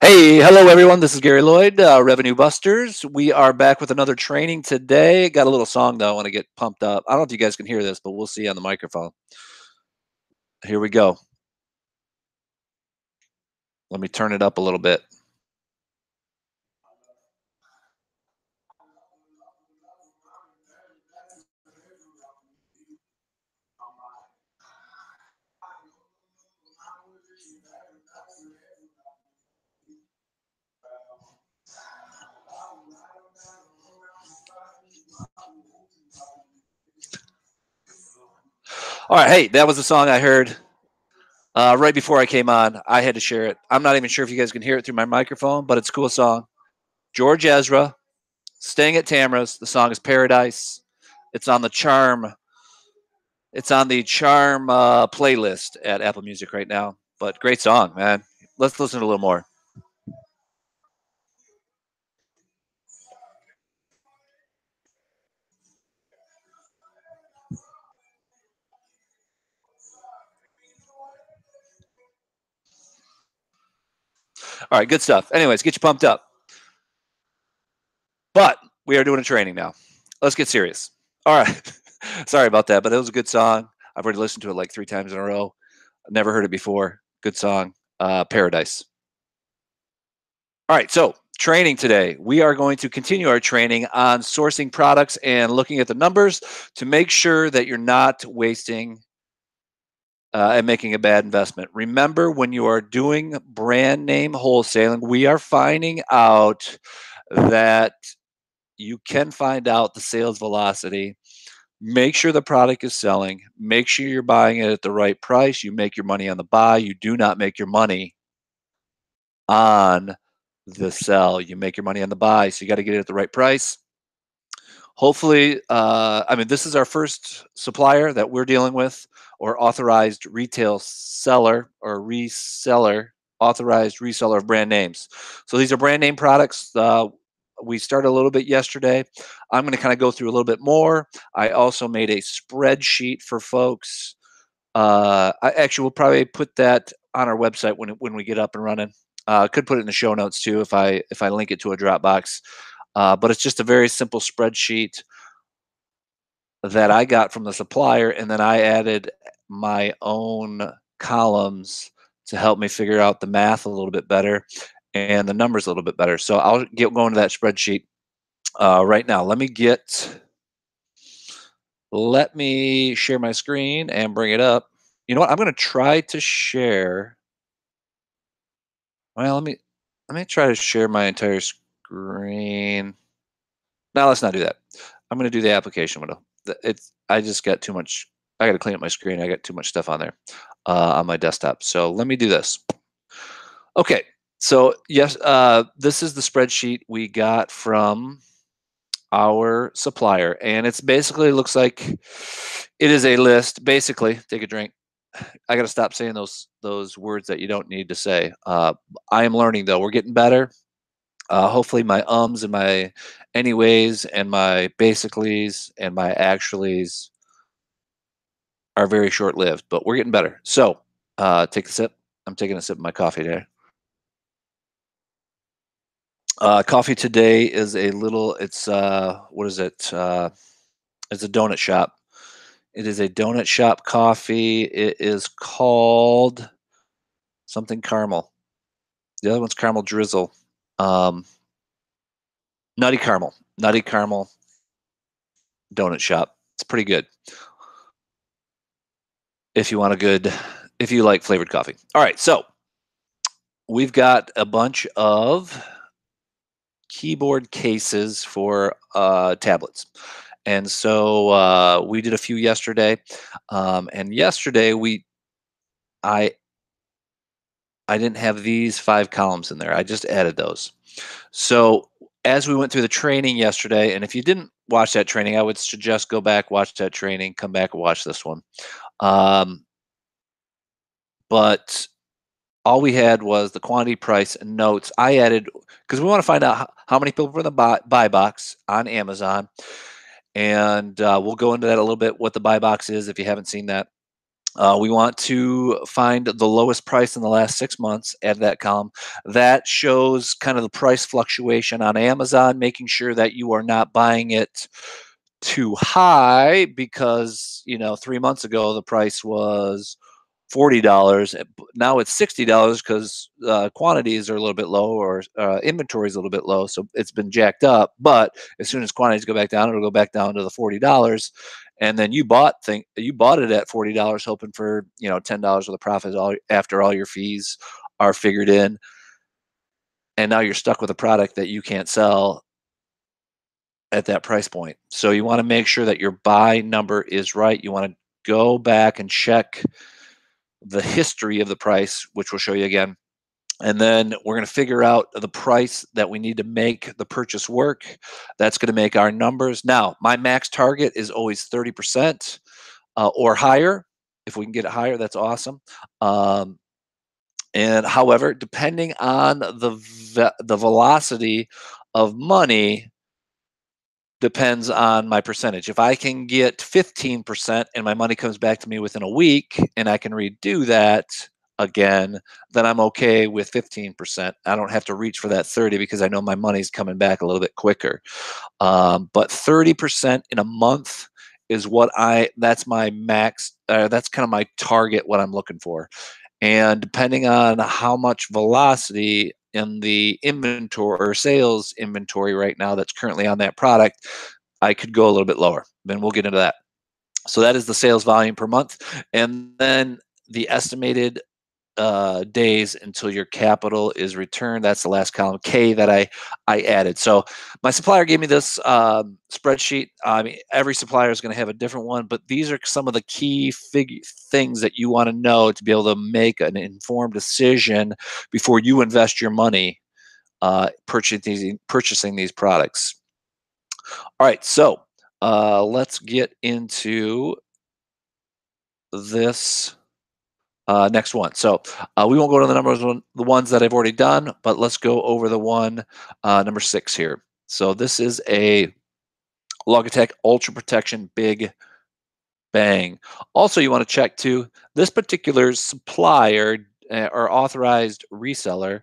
Hey, hello everyone. This is Gary Lloyd, Revenue Busters. We are back with another training today. Got a little song though. I want to get pumped up. I don't know if you guys can hear this, but we'll see on the microphone. Here we go. Let me turn it up a little bit. All right. Hey, that was the song I heard right before I came on. I had to share it. I'm not even sure if you guys can hear it through my microphone, but it's a cool song. George Ezra, Staying at Tamra's. The song is Paradise. It's on the Charm. It's on the Charm playlist at Apple Music right now. But great song, man. Let's listen to a little more. All right, good stuff. Anyways, get you pumped up. But we are doing a training now. Let's get serious. All right. Sorry about that, but it was a good song. I've already listened to it like 3 times in a row. Never heard it before. Good song. Paradise. All right. So, training today. We are going to continue our training on sourcing products and looking at the numbers to make sure that you're not wasting and making a bad investment. Remember, when you are doing brand name wholesaling, we are finding out that you can find out the sales velocity. Make sure the product is selling. Make sure you're buying it at the right price. You make your money on the buy. You do not make your money on the sell. You make your money on the buy. So you got to get it at the right price. Hopefully, this is our first supplier that we're dealing with, or authorized retail seller or reseller, authorized reseller of brand names. So these are brand name products. We started a little bit yesterday. I'm going to kind of go through a little bit more. I also made a spreadsheet for folks. I actually will probably put that on our website when we get up and running. Could put it in the show notes too if I link it to a Dropbox. But it's just a very simple spreadsheet that I got from the supplier, and then I added my own columns to help me figure out the math a little bit better and the numbers a little bit better. So I'll get going to that spreadsheet right now. Let me share my screen and bring it up. You know what? I'm going to try to share. Well, let me try to share my entire screen. Now let's not do that. I'm going to do the application window. I just got too much. I got to clean up my screen. I got too much stuff on there on my desktop. So let me do this. Okay. So yes, this is the spreadsheet we got from our supplier, and it's basically looks like it is a list. Basically, take a drink. I got to stop saying those words that you don't need to say. I am learning though. We're getting better. Hopefully my ums and my anyways and my basicallys and my actuallys are very short-lived, but we're getting better. So take a sip. I'm taking a sip of my coffee today. Coffee today is it's what is it? It's a donut shop. It is a donut shop coffee. It is called something caramel. The other one's caramel drizzle. Um, Nutty caramel donut shop. It's pretty good. If you want a good, if you like flavored coffee. All right, so we've got a bunch of keyboard cases for tablets. And so we did a few yesterday. And yesterday I I didn't have these 5 columns in there. I just added those. So as we went through the training yesterday, and if you didn't watch that training, I would suggest go back, watch that training, come back and watch this one. Um, but all we had was the quantity, price, and notes. I added because we want to find out how many people were in the buy box on Amazon, and we'll go into that a little bit. What the buy box is, if you haven't seen that. We want to find the lowest price in the last 6 months, add that column. That shows kind of the price fluctuation on Amazon, making sure that you are not buying it too high because, 3 months ago the price was $40. Now it's $60 because quantities are a little bit low or inventory is a little bit low. So it's been jacked up. But as soon as quantities go back down, it'll go back down to the $40. And then you bought it at $40, hoping for $10 of the profit after all your fees are figured in, and now you're stuck with a product that you can't sell at that price point. So you want to make sure that your buy number is right. You want to go back and check the history of the price, which we'll show you again. And then we're going to figure out the price that we need to make the purchase work. That's going to make our numbers. Now, my max target is always 30% or higher. If we can get it higher, that's awesome. And however, depending on the velocity of money, depends on my percentage. If I can get 15% and my money comes back to me within a week and I can redo that again, then I'm okay with 15%. I don't have to reach for that 30 because I know my money's coming back a little bit quicker. But 30% in a month is that's my max. That's kind of my target, what I'm looking for. And depending on how much velocity in the inventory or sales inventory right now that's currently on that product, I could go a little bit lower. Then we'll get into that. So that is the sales volume per month. And then the estimated days until your capital is returned. That's the last column, K, that I added. So my supplier gave me this spreadsheet. I mean, every supplier is going to have a different one, but these are some of the key things that you want to know to be able to make an informed decision before you invest your money purchasing these products. All right, so let's get into this next one. So we won't go to the numbers, the ones that I've already done, but let's go over the one number 6 here. So this is a Logitech Ultra Protection Big Bang. Also, you want to check too, this particular supplier or authorized reseller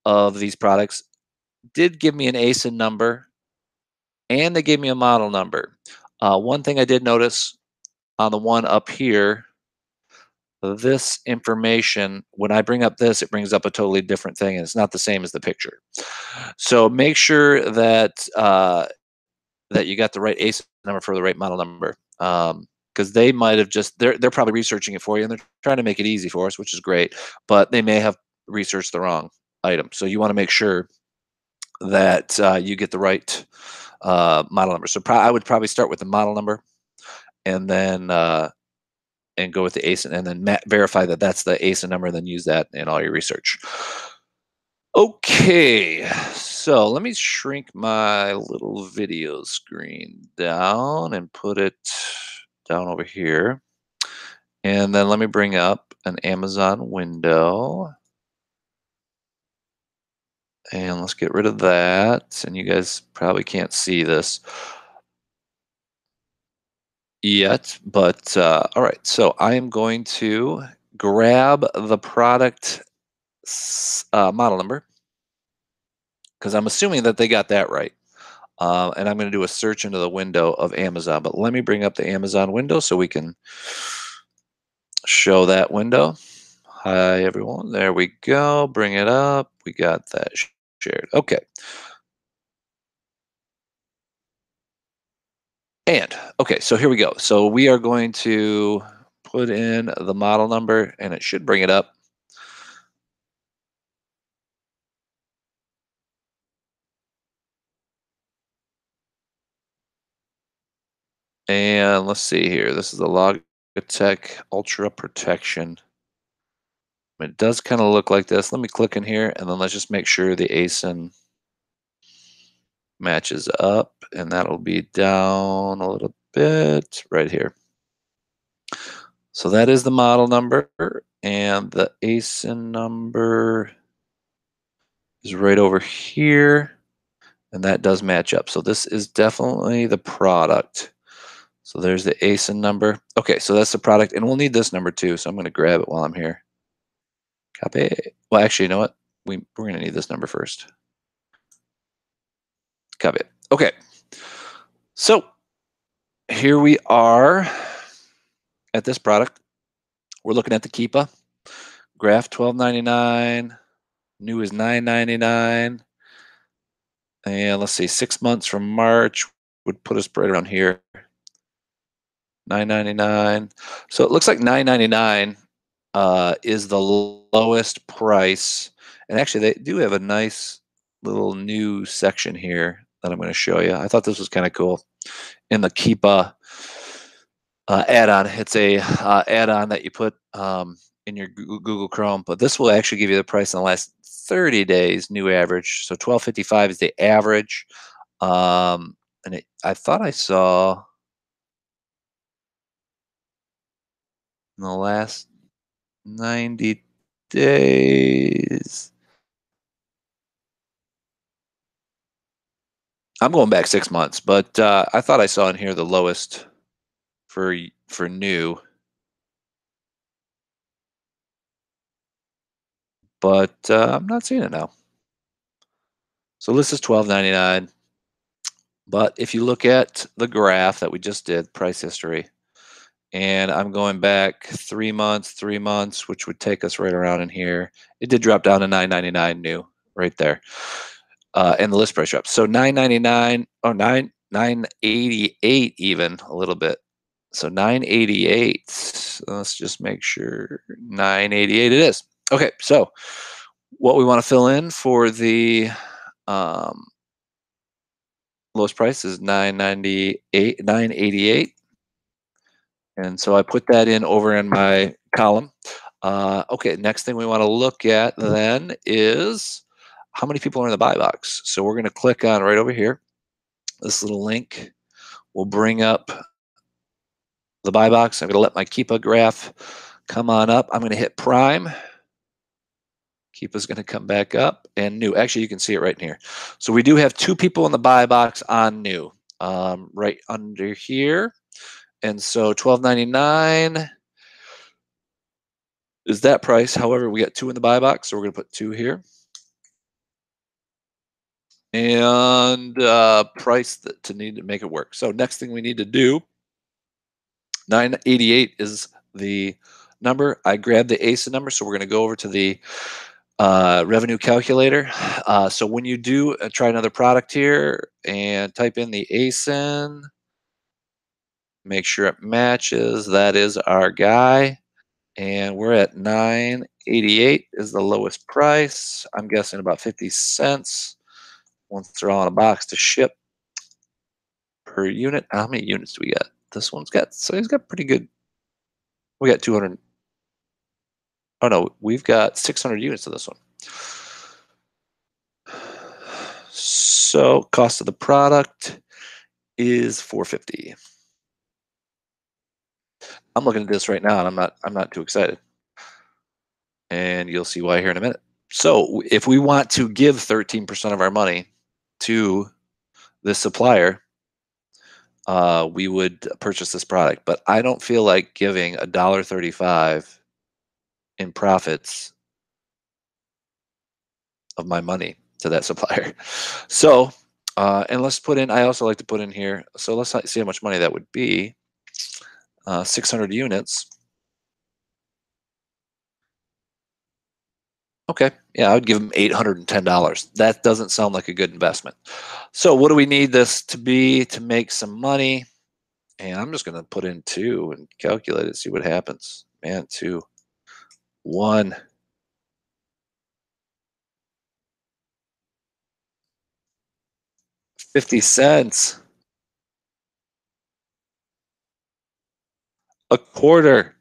of these products did give me an ASIN number and they gave me a model number. One thing I did notice on the one up here, this information, when I bring up this, it brings up a totally different thing, and it's not the same as the picture. So make sure that that you got the right ACE number for the right model number, because they might have they're probably researching it for you, and they're trying to make it easy for us, which is great, but they may have researched the wrong item. So you want to make sure that you get the right model number. So I would probably start with the model number, and then go with the ASIN, and then verify that that's the ASIN number, and then use that in all your research. Okay, so let me shrink my little video screen down and put it down over here. And then let me bring up an Amazon window. And let's get rid of that. And you guys probably can't see this yet, but all right. So I am going to grab the product model number because I'm assuming that they got that right. And I'm going to do a search into the window of Amazon. But let me bring up the Amazon window so we can show that window. Hi, everyone. There we go. Bring it up. We got that shared. Okay. And okay, so here we go. So we are going to put in the model number, and it should bring it up. And let's see here. This is the Logitech Ultra Protection. It does kind of look like this. Let me click in here, and then let's just make sure the ASIN matches up, and that'll be down a little bit right here. So that is the model number, and the ASIN number is right over here, and that does match up. So this is definitely the product. So there's the ASIN number. Okay, so that's the product, and we'll need this number too. So I'm going to grab it while I'm here. Copy. Well, actually, you know what? We're going to need this number first. Copy it. Okay. So here we are at this product. We're looking at the Keepa graph, $12.99. New is $9.99. And let's see, 6 months from March would put us right around here. $9.99. So it looks like $9.99 is the lowest price. And actually, they do have a nice little new section here that I'm going to show you. I thought this was kind of cool. In the Keepa add-on, it's a add-on that you put in your Google Chrome, but this will actually give you the price in the last 30 days, new average. So 12.55 is the average. I thought I saw in the last 90 days. I'm going back 6 months, but I thought I saw in here the lowest for new, but I'm not seeing it now. So this is $12.99. But if you look at the graph that we just did, price history, and I'm going back 3 months, which would take us right around in here. It did drop down to $9.99 new right there. And the list price dropped. So $9.99 or 988 even a little bit. So 988. Let's just make sure 988 it is. Okay, so what we want to fill in for the um, lowest price is 988. And so I put that in over in my column. Okay, next thing we want to look at then is how many people are in the buy box. So we're going to click on right over here. This little link will bring up the buy box. I'm going to let my Keepa graph come on up. I'm going to hit prime. Keepa's going to come back up and new. Actually, you can see it right in here. So we do have 2 people in the buy box on new, right under here. And so $12.99 is that price. However, we got 2 in the buy box, so we're going to put 2 here. And price to need to make it work. So next thing we need to do, 988 is the number. I grabbed the ASIN number, so we're going to go over to the revenue calculator. So when you do try another product here and type in the ASIN, make sure it matches. That is our guy. And we're at 988 is the lowest price. I'm guessing about 50 cents once they're all in a box to ship per unit. How many units do we got? This one's got, so he's got pretty good. We got 200. Oh no, we've got 600 units of this one. So cost of the product is $4.50. I'm looking at this right now and I'm not too excited. And you'll see why here in a minute. So if we want to give 13% of our money to this supplier, we would purchase this product. But I don't feel like giving $1.35 in profits of my money to that supplier. So, and let's put in, I also like to put in here, so let's see how much money that would be. 600 units. Okay, yeah, I would give them $810. That doesn't sound like a good investment. So what do we need this to be to make some money? And I'm just going to put in 2 and calculate it, see what happens. Man, 2, 1. 50 cents. A quarter.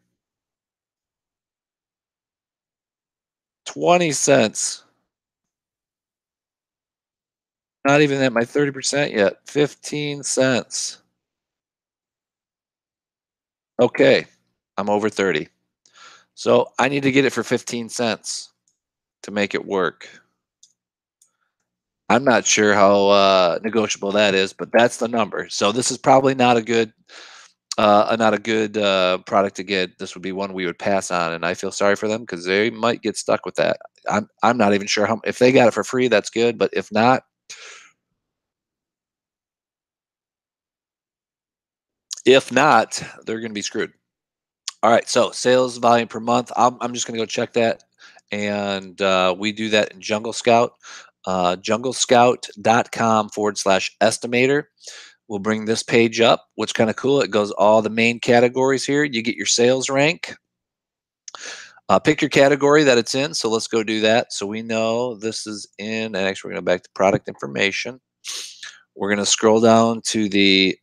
20 cents. Not even at my 30% yet. 15 cents. Okay, I'm over 30. So I need to get it for 15 cents to make it work. I'm not sure how negotiable that is, but that's the number. So this is probably not a good not a good product to get. This would be one we would pass on, and I feel sorry for them because they might get stuck with that. I'm not even sure how if they got it for free, that's good, but if not, they're going to be screwed. All right, so sales volume per month. I'm just going to go check that, and we do that in Jungle Scout, junglescout.com/estimator. We'll bring this page up. What's kind of cool, it goes all the main categories here. You get your sales rank. Pick your category that it's in. So let's go do that. So we know this is in, and actually we're going to go back to product information. We're going to scroll down to the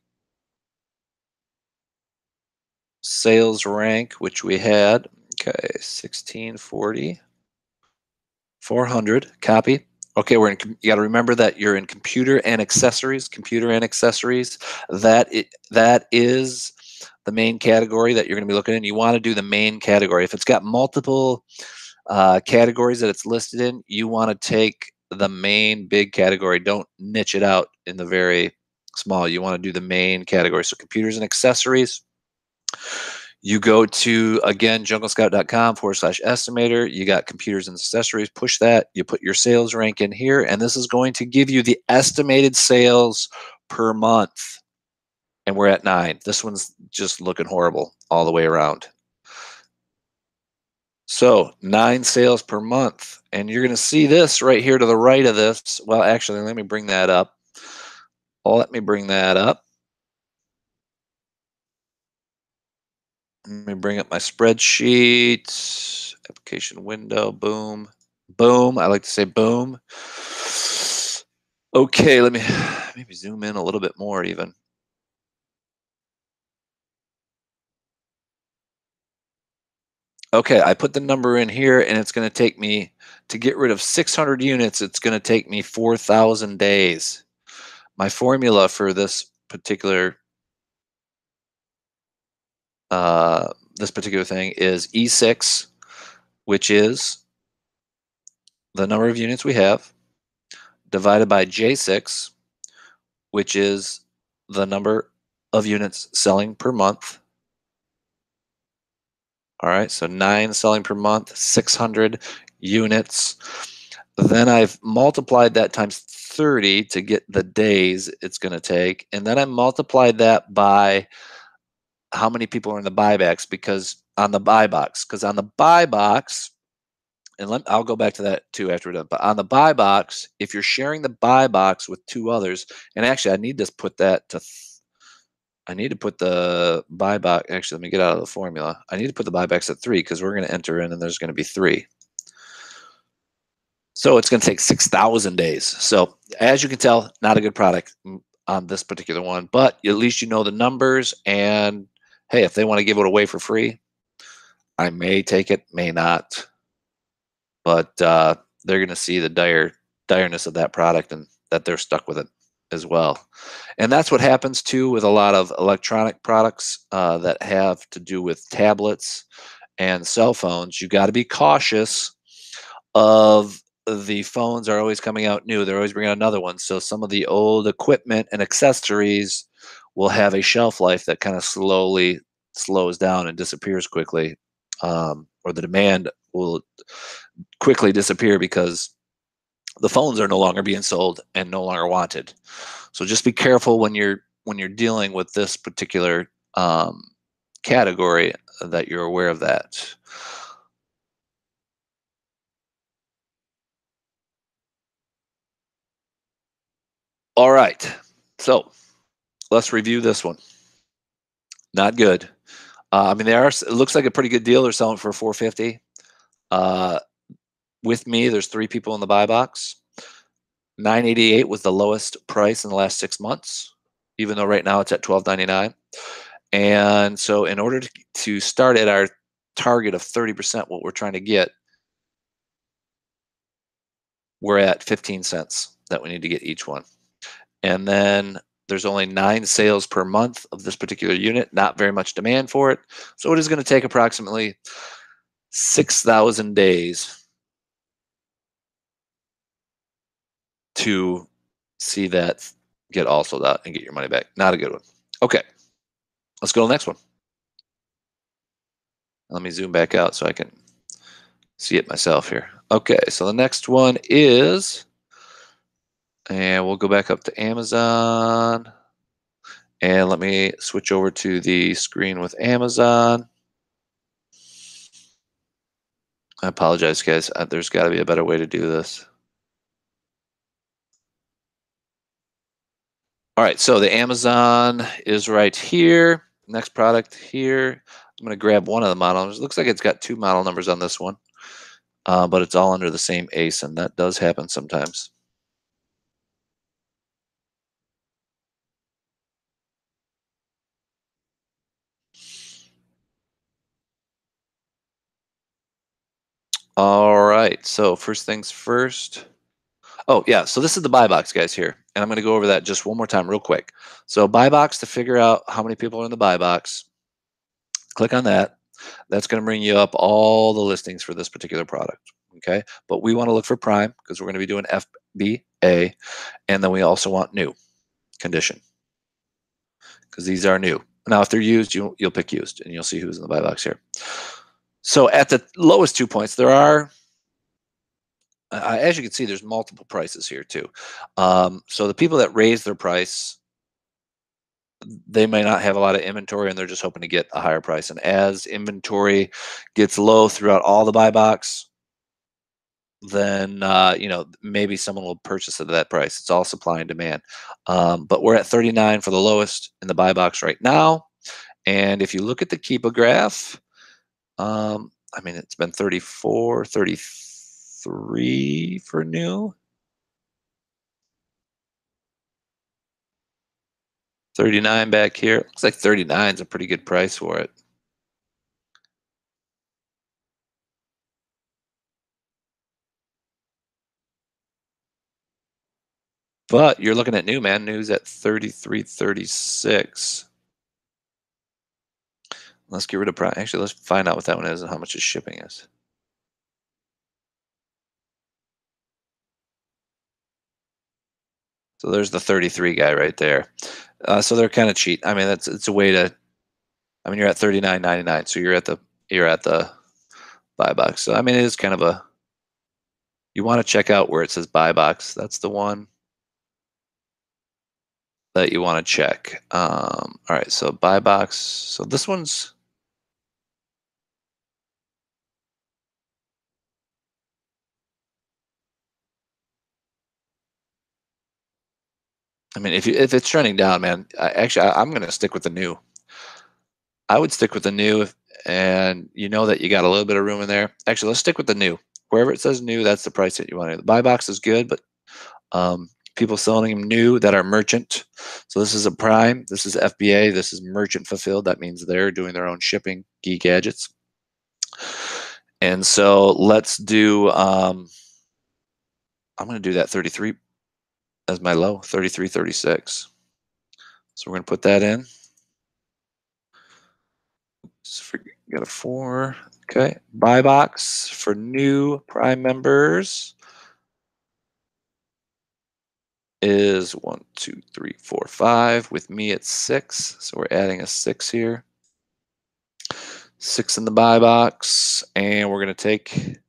sales rank, which we had. Okay, 1640, 400, copy. Okay, you got to remember that you're in computer and accessories. Computer and accessories. That is the main category that you're going to be looking in. You want to do the main category. If it's got multiple categories that it's listed in, you want to take the main big category. Don't niche it out in the very small. You want to do the main category. So computers and accessories. You go to, again, junglescout.com/estimator. You got computers and accessories. Push that. You put your sales rank in here, and this is going to give you the estimated sales per month. And we're at 9. This one's just looking horrible all the way around. So 9 sales per month. And you're going to see this right here to the right of this. Well, actually, let me bring that up. Let me bring that up. Let me bring up my spreadsheet. Application window. Boom. Boom. I like to say boom. Okay, let me maybe zoom in a little bit more even. Okay, I put the number in here, and it's going to take me, to get rid of 600 units, it's going to take me 4,000 days. My formula for this particular thing is E6, which is the number of units we have, divided by J6, which is the number of units selling per month. All right, so 9 selling per month, 600 units. Then I've multiplied that times 30 to get the days it's going to take. And then I multiplied that by how many people are in the buybacks, because on the buy box, and I'll go back to that too after we're done. But on the buy box, if you're sharing the buy box with 2 others, and actually I need to put that to, I need to put the buy box, actually let me get out of the formula. I need to put the buybacks at 3 because we're going to enter in and there's going to be 3. So it's going to take 6,000 days. So as you can tell, not a good product on this particular one, but at least you know the numbers. And hey, if they want to give it away for free, I may take it, may not. But they're going to see the direness of that product and that they're stuck with it as well. And that's what happens too with a lot of electronic products that have to do with tablets and cell phones. You got to be cautious of, the phones are always coming out new. They're always bringing out another one. So some of the old equipment and accessories will have a shelf life that kind of slowly slows down and disappears quickly, or the demand will quickly disappear because the phones are no longer being sold and no longer wanted. So just be careful when you're dealing with this particular category, that you're aware of that. All right, so let's review this one. Not good. I mean, it looks like a pretty good deal. They're selling for 450. Uh, with me, there's 3 people in the buy box. 988 was the lowest price in the last 6 months, even though right now it's at 12.99. And so, in order to start at our target of 30%, what we're trying to get, we're at 15 cents that we need to get each one. And then there's only 9 sales per month of this particular unit, not very much demand for it. So it is going to take approximately 6,000 days to see that get all sold out and get your money back. Not a good one. Okay. Let's go to the next one. Let me zoom back out so I can see it myself here. Okay, so the next one is, and we'll go back up to Amazon. And let me switch over to the screen with Amazon. I apologize, guys. There's got to be a better way to do this. All right, so the Amazon is right here. Next product here. I'm going to grab one of the models. It looks like it's got two model numbers on this one, but it's all under the same ACE, and that does happen sometimes. All right, so first things first. Oh, yeah, so this is the buy box, guys, here. And I'm going to go over that just one more time real quick. So buy box, to figure out how many people are in the buy box, click on that. That's going to bring you up all the listings for this particular product. Okay, but we want to look for prime because we're going to be doing FBA, and then we also want new condition because these are new. Now, if they're used, you'll pick used, and you'll see who's in the buy box here. So at the lowest 2 points, there are, as you can see, there's multiple prices here too. So the people that raise their price, they may not have a lot of inventory and they're just hoping to get a higher price. And as inventory gets low throughout all the buy box, then maybe someone will purchase it at that price. It's all supply and demand. But we're at 39 for the lowest in the buy box right now. And if you look at the Keepa graph, I mean, it's been 34, 33 for new. 39 back here. Looks like 39 is a pretty good price for it. But you're looking at new, man. New's at 33, 36. Let's get rid of price. Actually, let's find out what that one is and how much its shipping is. So there's the 33 guy right there. So they're kind of cheap. I mean, it's a way to. I mean, you're at 39.99, so you're at the buy box. So I mean, it is kind of a. You want to check out where it says buy box. That's the one that you want to check. All right, so buy box. So this one's. I mean, if it's trending down, man, I'm going to stick with the new. I would stick with the new, and you know that you got a little bit of room in there. Actually, let's stick with the new. Wherever it says new, that's the price that you want. The buy box is good, but people selling them new that are merchant. So this is a prime. This is FBA. This is merchant fulfilled. That means they're doing their own shipping, geek gadgets. And so let's do. I'm going to do that 33 as my low, 33, 36. So we're going to put that in. Got a 4. Okay. Buy box for new Prime members is 1, 2, 3, 4, 5. With me, it's 6. So we're adding a 6 here. 6 in the buy box. And we're going to take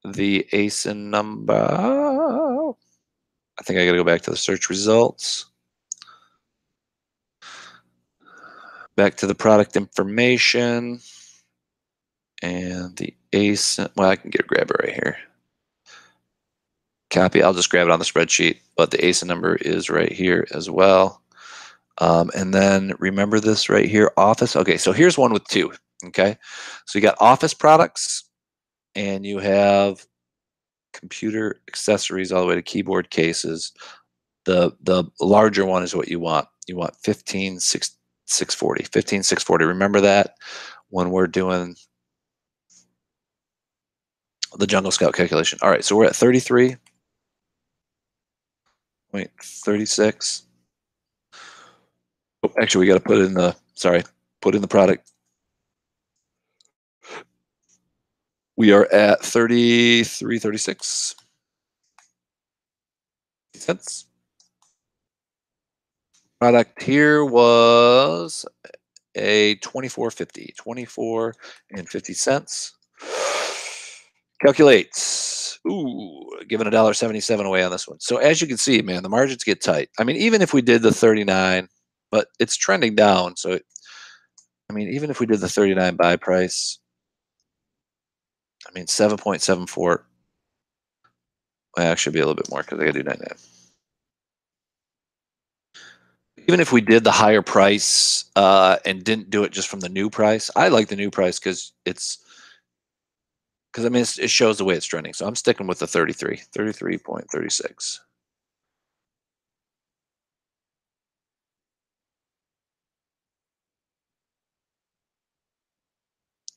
the ASIN number. I think I got to go back to the search results. Back to the product information. And the ASIN. Well, I can grab it right here. Copy. I'll just grab it on the spreadsheet, but the ASIN number is right here as well. And then remember this right here, office. Okay, so here's one with 2. Okay, so you got office products, and you have computer accessories all the way to keyboard cases. The larger one is what you want. You want 15,640. 15,640. Remember that when we're doing the Jungle Scout calculation. All right, so we're at 33.36. Oh, actually, we got to put in the, put in the product. We are at 33.36 cents. Product here was a 24.50. 24 and 50 cents. Calculates. Ooh, giving $1.77 away on this one. So as you can see, man, the margins get tight. I mean, even if we did the 39, but it's trending down. So I mean, even if we did the 39 buy price, I mean, 7.74. Well, actually, be a little bit more because I got to do 99. Even if we did the higher price and didn't do it just from the new price, I like the new price because I mean it shows the way it's trending. So I'm sticking with the 33, 33.36.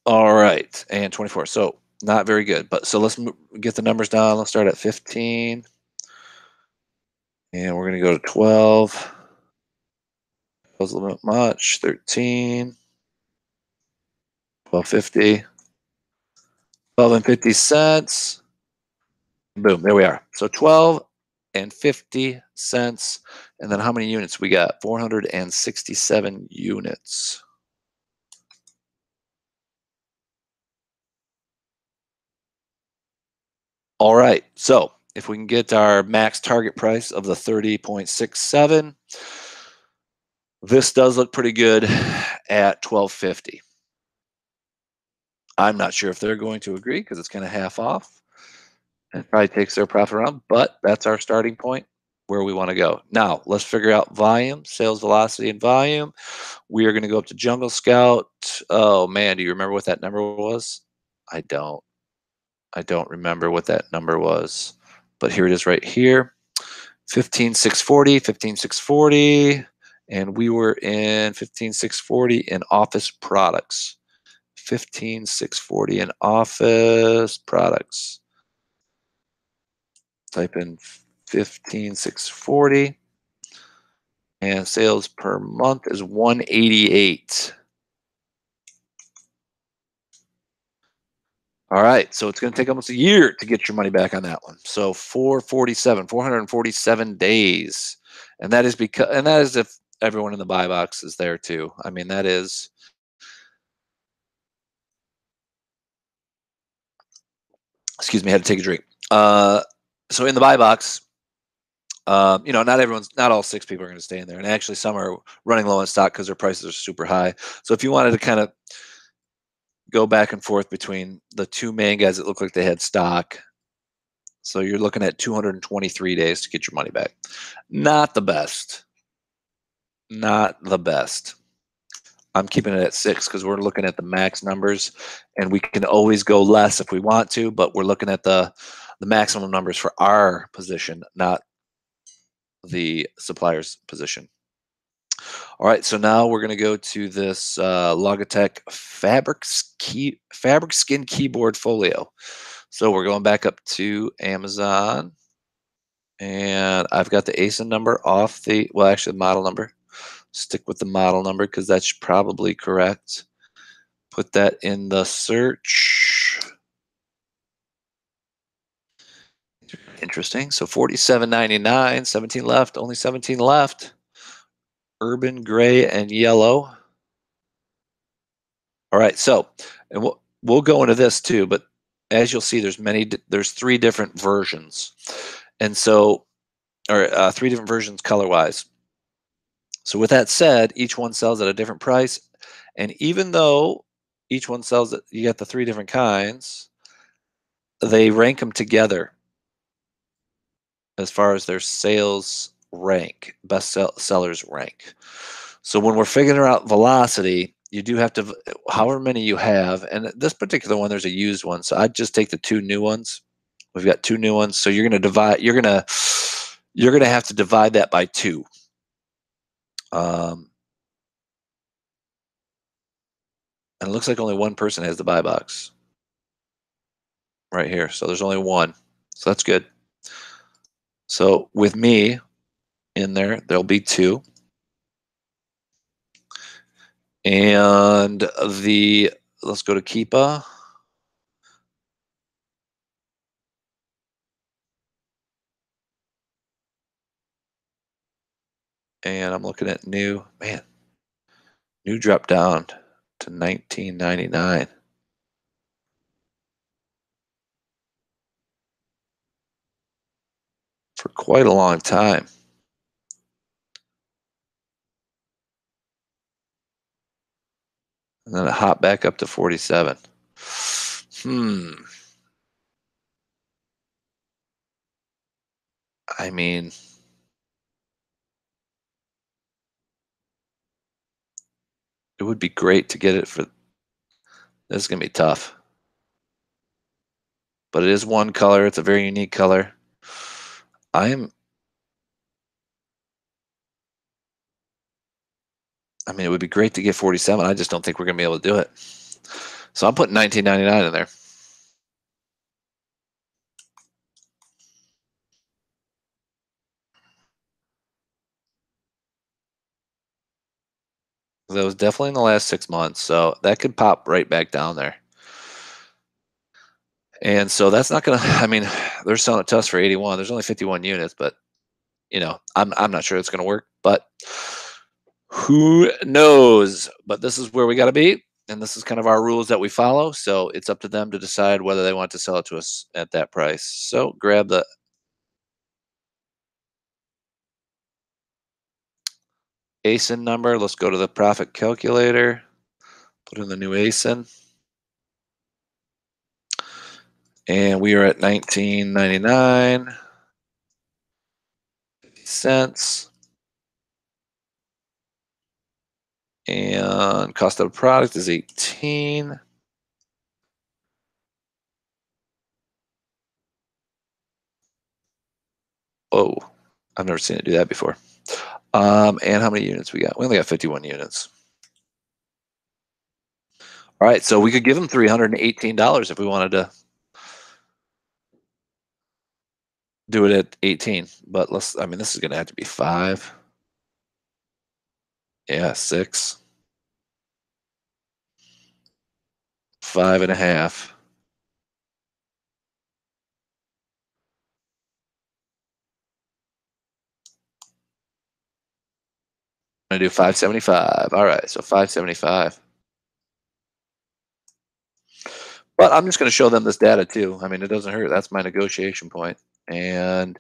All right, and 24. So not very good, but so let's get the numbers down. Let's start at 15, and we're gonna go to 12. That was a little bit much. 13, 12.50, 12 and 50 cents. Boom, there we are. So 12 and 50 cents. And then how many units we got? 467 units. All right. So if we can get our max target price of the 30.67, this does look pretty good at 12.50. I'm not sure if they're going to agree because it's kind of half off. It probably takes their profit around, but that's our starting point where we want to go. Now, let's figure out volume, sales velocity, and volume. We are going to go up to Jungle Scout. Oh man, do you remember what that number was? I don't. I don't remember what that number was, but here it is right here. 15,640, 15,640, and we were in 15,640 in office products. 15,640 in office products. Type in 15,640, and sales per month is 188. All right, so it's going to take almost a year to get your money back on that one. So 447 days, and that is if everyone in the buy box is there too. I mean, that is, excuse me, I had to take a drink. So in the buy box, not all six people are going to stay in there, and actually some are running low on stock because their prices are super high. So if you wanted to kind of go back and forth between the two main guys that look like they had stock. So you're looking at 223 days to get your money back. Not the best. Not the best. I'm keeping it at 6 because we're looking at the max numbers, and we can always go less if we want to, but we're looking at the maximum numbers for our position, not the supplier's position. All right, so now we're going to go to this Logitech fabric skin keyboard folio. So we're going back up to Amazon, and I've got the ASIN number off well, actually the model number. Stick with the model number because that's probably correct. Put that in the search. Interesting. So 47.99, 17 left, only 17 left. Urban gray and yellow. All right, so and we'll go into this too, but as you'll see, there's 3 different versions, and so or 3 different versions color wise. So with that said, each one sells at a different price, and even though each one sells it, you got the 3 different kinds, they rank them together as far as their sales rank, sellers rank. So when we're figuring out velocity, you do have to, however many you have, and this particular one, there's a used one. So I'd just take the 2 new ones. We've got 2 new ones. So you're gonna have to divide that by 2. Um, and it looks like only one person has the buy box right here. So there's only one. So that's good. So with me in there, there'll be 2. And let's go to Keepa. And I'm looking at new. Man, New drop down to 19.99 for quite a long time. And then it hopped back up to 47. Hmm. I mean, it would be great to get it for. This is gonna be tough, but it is one color. It's a very unique color. I am. I mean, it would be great to get 47. I just don't think we're gonna be able to do it. So I'm putting 19.99 in there. That was definitely in the last 6 months, so that could pop right back down there. And so that's not gonna. I mean, they're selling it to us for 81. There's only 51 units, but I'm not sure it's gonna work. But who knows? But this is where we got to be, and this is kind of our rules that we follow. So it's up to them to decide whether they want to sell it to us at that price. So grab the ASIN number. Let's go to the profit calculator. Put in the new ASIN. And we are at 19.99 cents. And cost of a product is 18. Oh, I've never seen it do that before. And how many units we got? We only got 51 units. All right, so we could give them $318 if we wanted to do it at 18. But I mean, this is going to have to be 5. Yeah, 6. 5.5. I'm going to do 575. All right, so 575. But I'm just going to show them this data too. I mean, it doesn't hurt. That's my negotiation point. And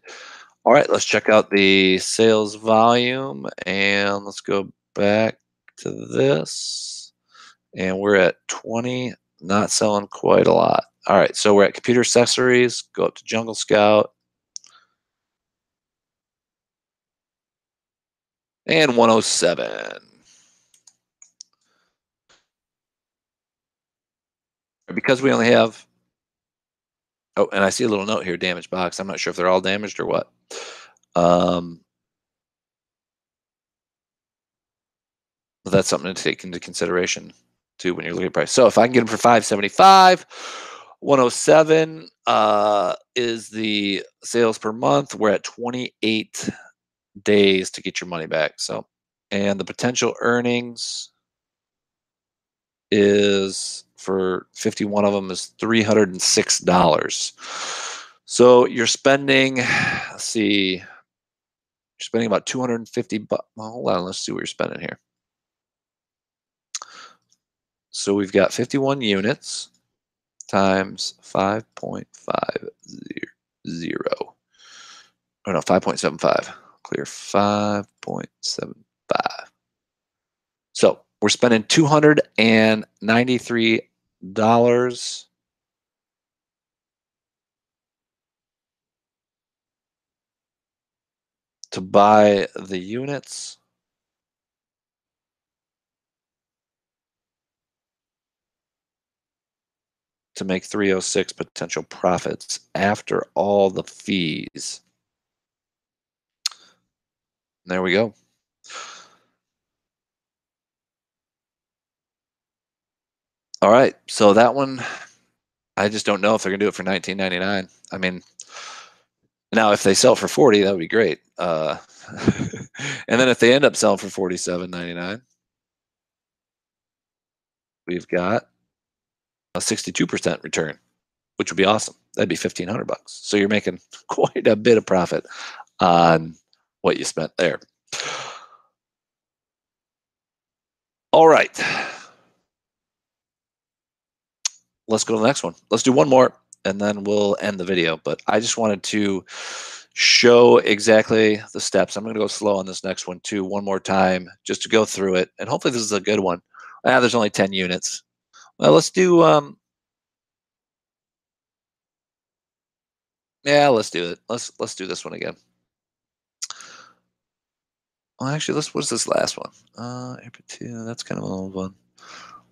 all right, let's check out the sales volume and let's go back to this. And we're at 20, not selling quite a lot. All right, so we're at computer accessories, go up to Jungle Scout, and 107. Because we only have, oh, and I see a little note here, damaged box. I'm not sure if they're all damaged or what. Um, but that's something to take into consideration too when you're looking at price. So if I can get them for 575, 107 is the sales per month. We're at 28 days to get your money back. So, and the potential earnings is for 51 of them is $306. So you're spending, let's see, you're spending about 250 bucks. Well, hold on, let's see what you're spending here. So we've got 51 units times 5.50. Oh no, 5.75. Clear 5.75. So we're spending $293 to buy the units. To make 306 potential profits after all the fees. There we go. All right. So that one, I just don't know if they're gonna do it for 19.99. I mean, now if they sell for 40, that would be great. And then if they end up selling for 47.99, we've got a 62% return, which would be awesome. That'd be 1,500 bucks. So you're making quite a bit of profit on what you spent there. All right. Let's go to the next one. Let's do one more and then we'll end the video. But I just wanted to show exactly the steps. I'm going to go slow on this next one too, one more time, just to go through it. And hopefully this is a good one. There's only 10 units. Well, let's do, yeah, let's do it. Let's do this one again. Well, actually, what's this last one? April 2, that's kind of an old one.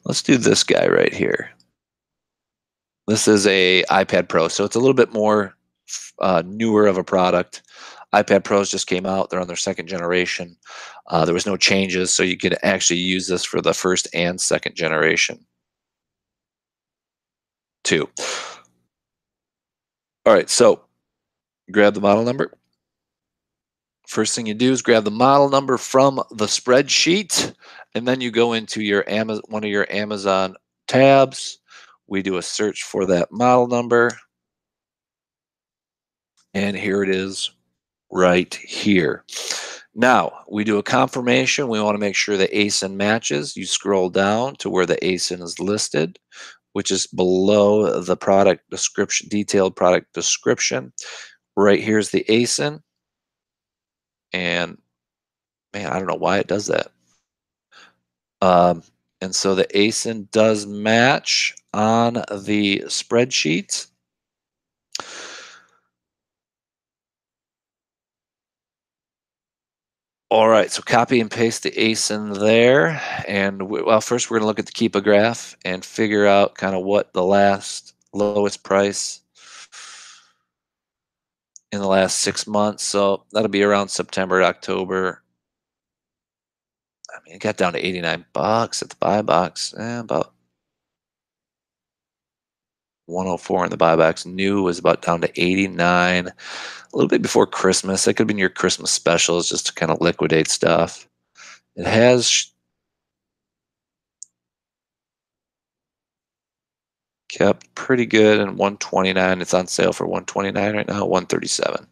Let's do this guy right here. This is a iPad Pro, so it's a little bit more newer of a product. iPad Pros just came out; they're on their second generation. There was no changes, so you could actually use this for the first and second generation too. All right, so grab the model number. First thing you do is grab the model number from the spreadsheet, and then you go into your one of your Amazon tabs. We do a search for that model number, and here it is right here. Now, we do a confirmation. We want to make sure the ASIN matches. You scroll down to where the ASIN is listed, which is below the product description, detailed product description. Right here's the ASIN, and man, I don't know why it does that. Um, and so the ASIN does match on the spreadsheet. All right, so copy and paste the ASIN there. And well, first we're going to look at the Keepa graph and figure out kind of what the lowest price in the last 6 months. So that'll be around September, October. I mean, it got down to 89 bucks at the buy box. About 104 in the buy box. New was about down to 89. A little bit before Christmas. That could have been your Christmas specials just to kind of liquidate stuff. It has kept pretty good in 129. It's on sale for 129 right now, 137.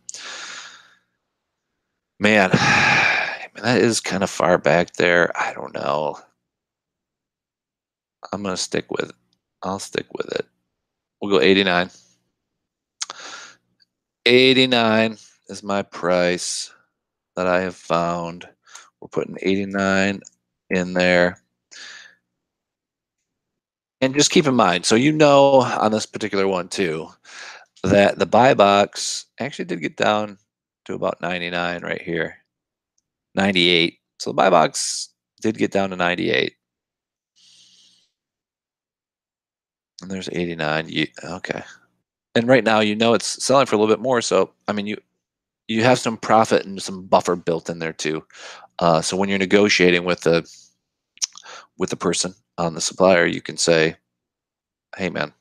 Man, that is kind of far back there. I don't know. I'm gonna stick with it. I'll stick with it. We'll go 89. 89 is my price that I have found. We're putting 89 in there. And just keep in mind, so you know on this particular one too, that the buy box actually did get down to about 99 right here. 98. So the buy box did get down to 98. And there's 89. Okay. And right now, you know it's selling for a little bit more. So, I mean, you have some profit and some buffer built in there too. So when you're negotiating with the person on the supplier, you can say, "Hey, man,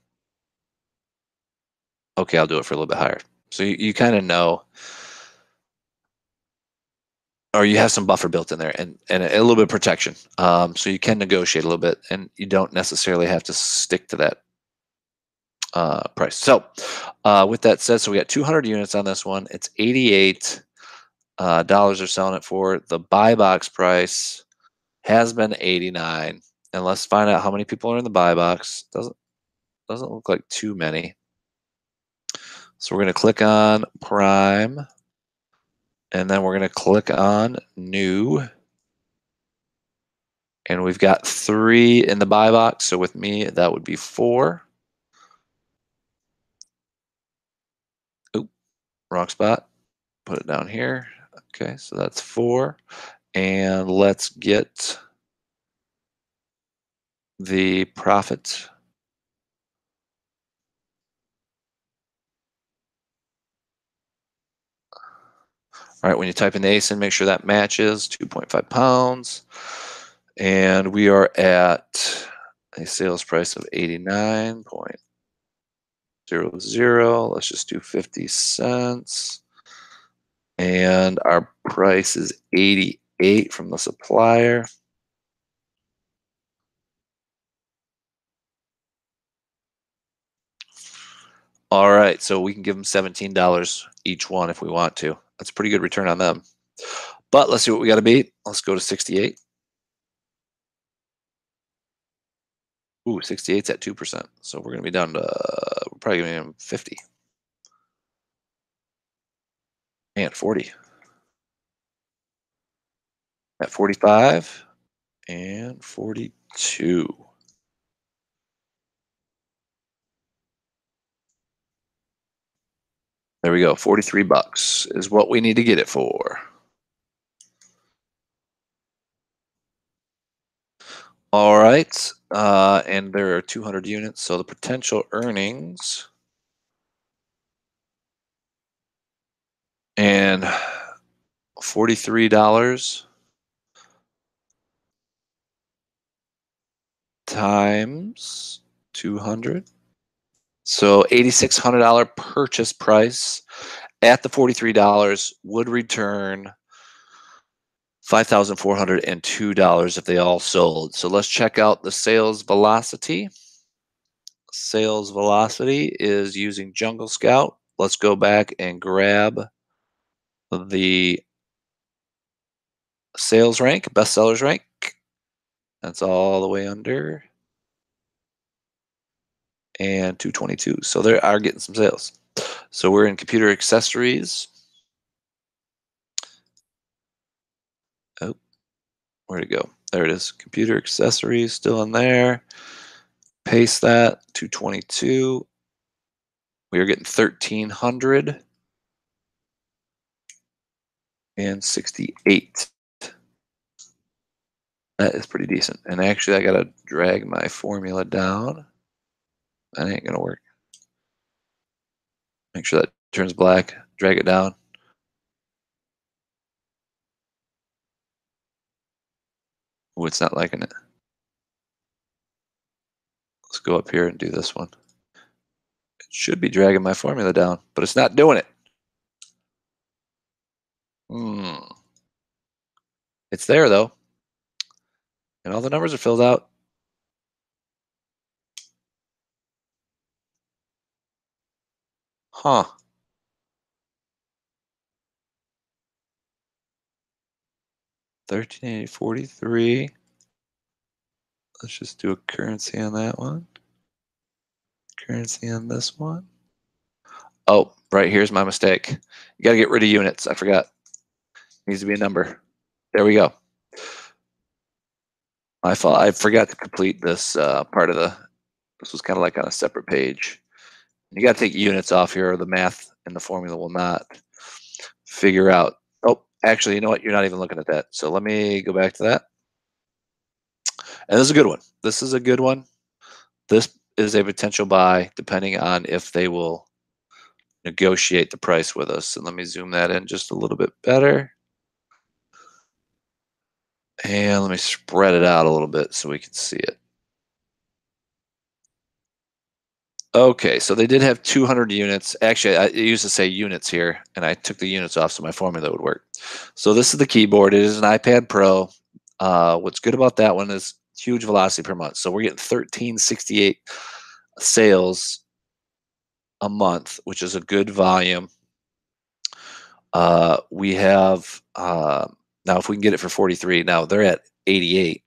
okay, I'll do it for a little bit higher." So you kind of know, or you have some buffer built in there, and a little bit of protection. So you can negotiate a little bit, and you don't necessarily have to stick to that price. So with that said, so we got 200 units on this one. It's 88 dollars they're selling it for. The buy box price has been 89. And let's find out how many people are in the buy box. Doesn't look like too many. So we're going to click on Prime, and then we're going to click on New. And we've got 3 in the buy box. So with me, that would be 4. Oop, wrong spot. Put it down here. Okay, so that's 4. And let's get the profit. All right, when you type in the ASIN, make sure that matches 2.5 pounds. And we are at a sales price of 89.00. Let's just do 50 cents. And our price is 88 from the supplier. All right, so we can give them $17 each one if we want to. That's a pretty good return on them. But let's see what we got to beat. Let's go to 68. Ooh, 68's at 2%. So we're gonna be down to we're probably gonna be 50 and 40 at 45 and 42. There we go. 43 bucks is what we need to get it for. All right. And there are 200 units. So the potential earnings and $43 times 200. So $8,600 purchase price at the $43 would return $5,402 if they all sold. So let's check out the sales velocity. Sales velocity is using Jungle Scout. Let's go back and grab the sales rank, bestsellers rank. That's all the way under and 222. So they are getting some sales. So we're in computer accessories. Oh, where'd it go? There it is. Computer accessories still in there. Paste that 222. We are getting 1,368. That is pretty decent. And actually, I gotta drag my formula down. That ain't gonna work. Make sure that turns black. Drag it down. Oh, it's not liking it. Let's go up here and do this one. It should be dragging my formula down, but it's not doing it. Hmm. It's there though, and all the numbers are filled out. Huh. 1380.43. Let's just do a currency on that one. Currency on this one. Oh, right here's my mistake. You got to get rid of units. I forgot. Needs to be a number. There we go. My fault. I forgot to complete this part of the. This was kind of like on a separate page. You got to take units off here, or the math and the formula will not figure out. Oh, actually, you know what? You're not even looking at that. So let me go back to that. And this is a good one. This is a good one. This is a potential buy, depending on if they will negotiate the price with us. And let me zoom that in just a little bit better. And let me spread it out a little bit so we can see it. Okay, so they did have 200 units. Actually, I used to say units here, and I took the units off so my formula would work. So this is the keyboard. It is an iPad Pro. What's good about that one is huge velocity per month. So we're getting 1368 sales a month, which is a good volume. We have now if we can get it for 43. Now they're at 88,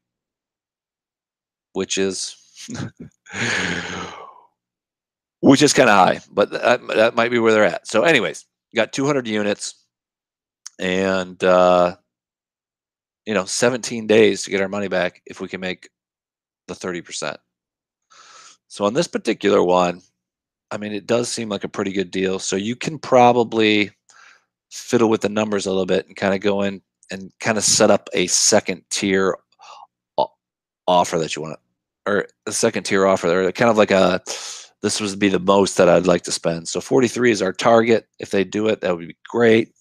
which is which is kind of high, but that might be where they're at. So, anyways, got 200 units, and 17 days to get our money back if we can make the 30%. So on this particular one, I mean, it does seem like a pretty good deal. So you can probably fiddle with the numbers a little bit and kind of go in and kind of set up a second tier offer that you want, or a second tier offer, or kind of like a this would be the most that I'd like to spend. So 43 is our target. If they do it, that would be great.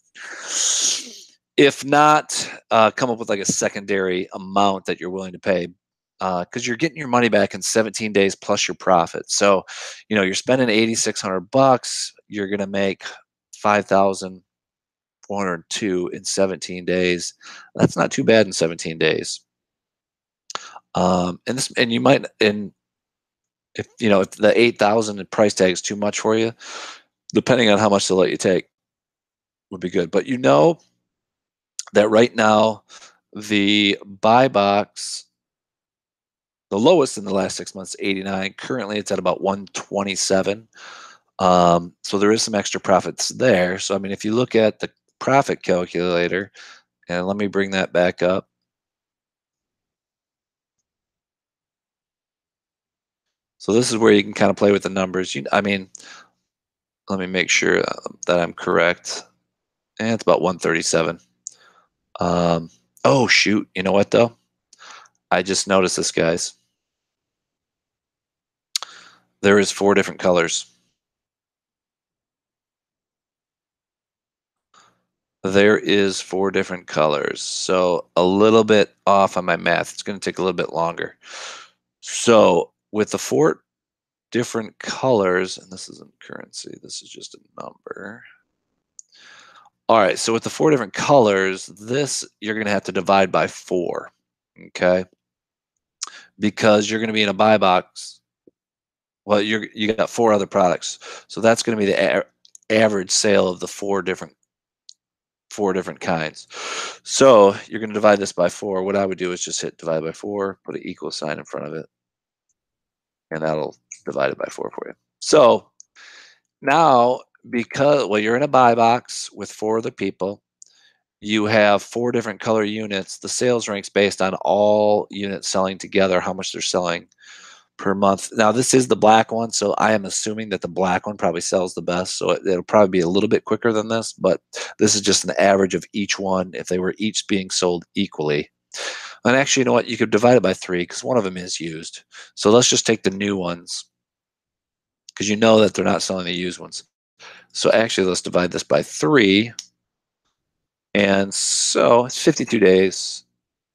If not, come up with like a secondary amount that you're willing to pay, because you're getting your money back in 17 days plus your profit. So, you're spending 8,600 bucks. You're gonna make 5,402 in 17 days. That's not too bad in 17 days. And you might, and if the 8,000 price tag is too much for you, depending on how much they'll let you take, would be good. But that right now the buy box The lowest in the last 6 months, 89. Currently, it's at about 127. So there is some extra profits there. So I mean, if you look at the profit calculator, and let me bring that back up. So this is where you can kind of play with the numbers. I mean, let me make sure that I'm correct. And it's about 137. Um, oh shoot! You know what though? I just noticed this, guys. There is 4 different colors. There is 4 different colors. So a little bit off on my math. It's going to take a little bit longer. So with the 4 different colors, and this isn't currency, this is just a number. All right, so with the 4 different colors, this you're going to have to divide by 4, okay? Because you're going to be in a buy box. Well, you got 4 other products, so that's going to be the average sale of the 4 different kinds. So you're going to divide this by 4. What I would do is just hit divide by 4, put an equal sign in front of it, and that'll divide it by 4 for you. So now, because well, you're in a buy box with 4 other people, you have 4 different color units. The sales ranks based on all units selling together, how much they're selling per month. Now, this is the black one, so I am assuming that the black one probably sells the best. So it'll probably be a little bit quicker than this, but this is just an average of each one if they were each being sold equally. And actually, you know what? You could divide it by 3 because one of them is used. So let's just take the new ones because you know that they're not selling the used ones. So actually, let's divide this by 3. And so it's 52 days.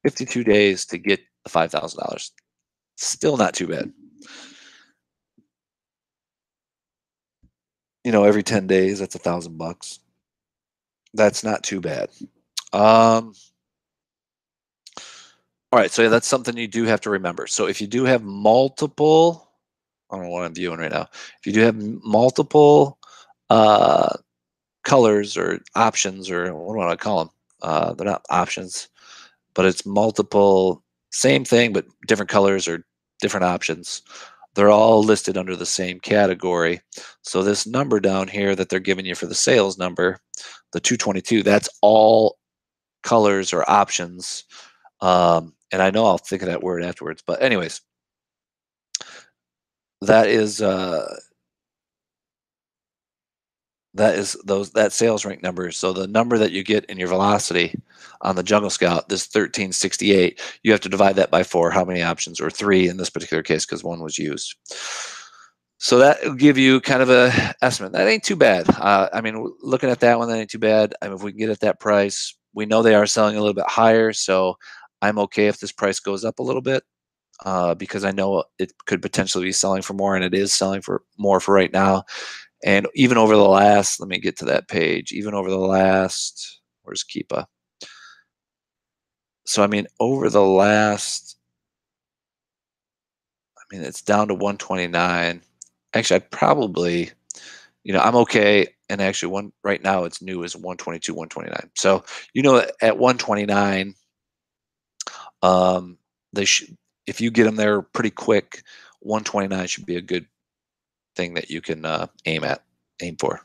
52 days to get the $5,000. Still not too bad. Every 10 days, that's $1,000. That's not too bad. All right, so yeah, that's something you do have to remember. So if you do have multiple, I don't know what I'm viewing right now. If you do have multiple uh, colors or options, or what do I call them? They're not options, but it's multiple, same thing, but different colors or different options. They're all listed under the same category. So this number down here that they're giving you for the sales number, the 222, that's all colors or options. And I know I'll think of that word afterwards, but anyways, that is that sales rank number. So the number that you get in your velocity on the Jungle Scout, this 1368, you have to divide that by 4. How many options? Or 3 in this particular case because 1 was used. So that will give you kind of a estimate. That ain't too bad. I mean, looking at that one, that ain't too bad. I mean, if we can get at that price, we know they are selling a little bit higher, so I'm okay if this price goes up a little bit because I know it could potentially be selling for more, and it is selling for more for right now. And even over the last, let me get to that page. Even over the last, where's Keepa? So I mean, over the last, I mean, it's down to 129. Actually, I'd probably, I'm okay. And actually, one right now, it's new is 122, 129. So at 129, they should, if you get them there pretty quick, 129 should be a good thing that you can aim for.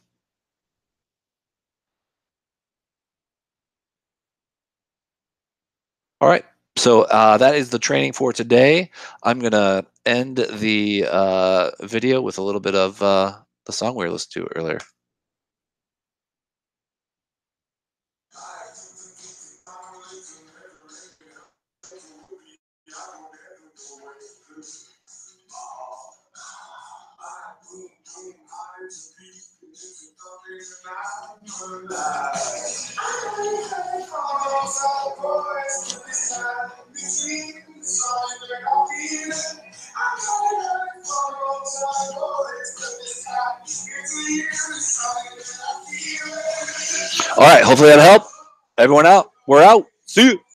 All right. So that is the training for today. I'm going to end the video with a little bit of the song we were listening to earlier. All right. Hopefully that'll help. Everyone out. We're out. See you.